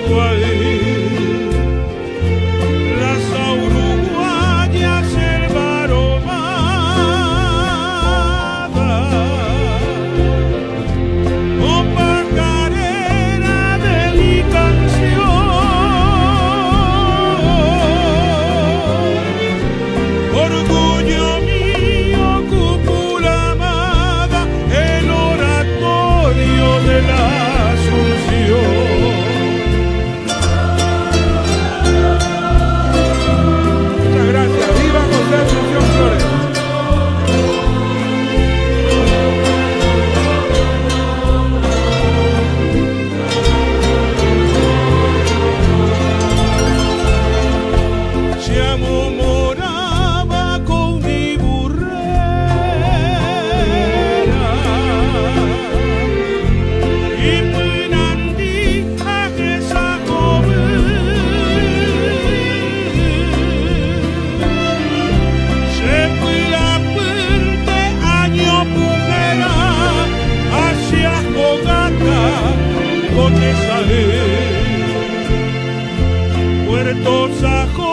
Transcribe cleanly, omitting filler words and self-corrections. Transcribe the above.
junto a él. Las uruguayas selva aromada, oh pajarera de mi canción, orgullo mío, cúpula amada, el oratorio de la Asunción. Muchas gracias. ¡Viva José Asunción Flores! Se amomoraba con mi burrera y Pinandija que esa joven se fue a puente año pujera hacia Jogata con esa Puerto Sajo